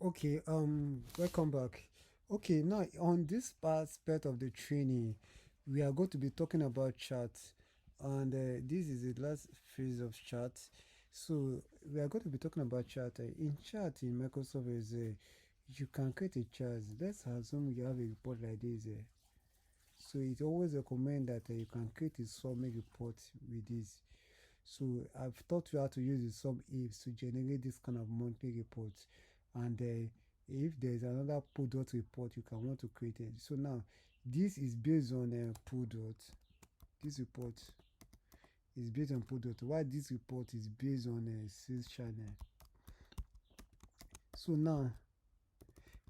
Okay, welcome back. Okay, now on this aspect of the training, we are going to be talking about chat, and this is the last phase of chat. So we are going to be talking about chat. In chat in Microsoft is you can create a chat. Let's assume you have a report like this. So it always recommend that you can create a summary report with this. So I've taught you how to use the sum ifs to generate this kind of monthly report. And if there's another pull dot report you can want to create it. So now this is based on pull dot. This report is based on pull dot. While this report is based on sales channel. So now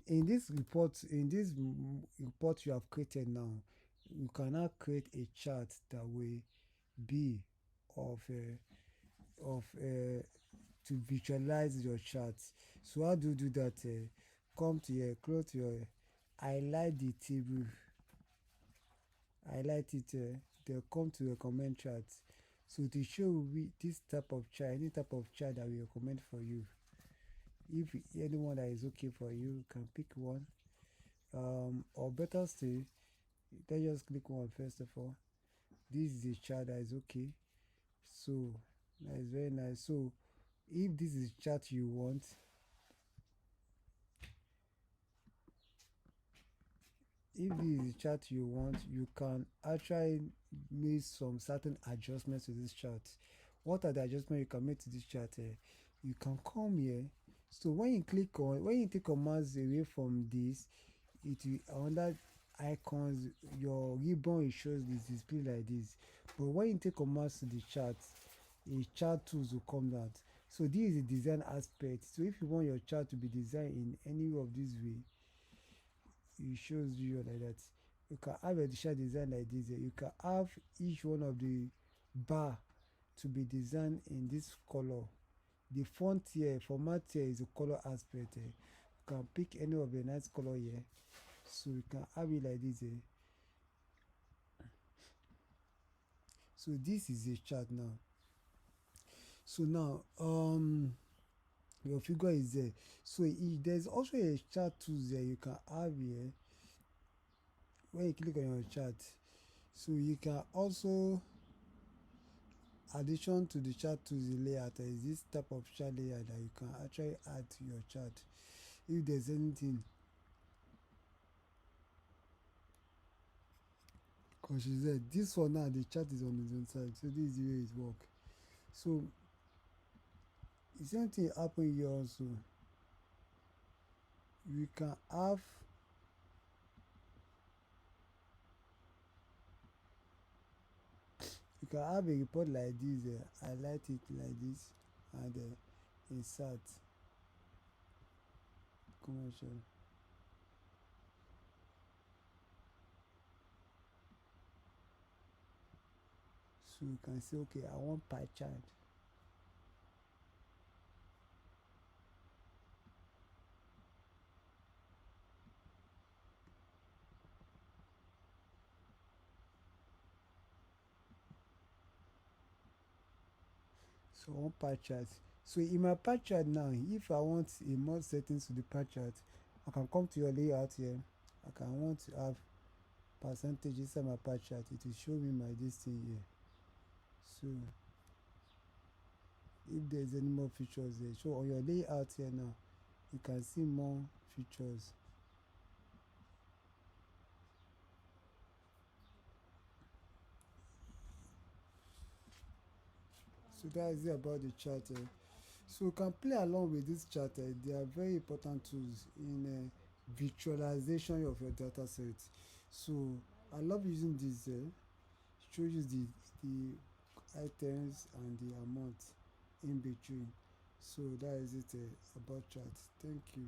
in this report you have created now, you can now create a chart that will be of to visualize your chart. So how do you do that? Come to here, close your highlight the table, highlight it, then come to recommend chart. So to show this type of chart, any type of chart that we recommend for you. If anyone that is okay for you, can pick one. Or better still, let's just click one first of all. This is a chart that is okay. So that is very nice. So if this is chart you want, if this is the chart you want, you can actually make some certain adjustments to this chart. What are the adjustments you can make to this chart? You can come here. So when you take a mouse away from this, it will under icons, your ribbon, it shows this display like this. But when you take a mouse to the chart, a chart tools will come out. So this is the design aspect. So if you want your chart to be designed in any of this way, it shows you like that. You can have a t-shirt design like this. You can have each one of the bar to be designed in this color. The font here, format here is the color aspect. You can pick any of the nice color here. So you can have it like this. So this is a chart now. So now your figure is there. So there's also a chart tools there you can have here. When you click on your chart, so you can also addition to the chart to the layout, there is this type of chart layer that you can actually add to your chart if there's anything. Because she said this one now, the chart is on its own side, so this is the way it works. So the same thing happen here also. You can have a report like this, highlight it like this, and insert commercial. So you can say, okay, I want pie chart. So I want pie chart. So in my pie chart now, if I want a more settings to the pie chart, I can come to your layout here. I can want to have percentage inside my pie chart. It will show me my this thing here. So if there's any more features there, so on your layout here now, you can see more features. So that is it about the chart. So you can play along with this chart. They are very important tools in visualization of your data set. So I love using this. Shows you the items and the amount in between. So that is it about chart. Thank you.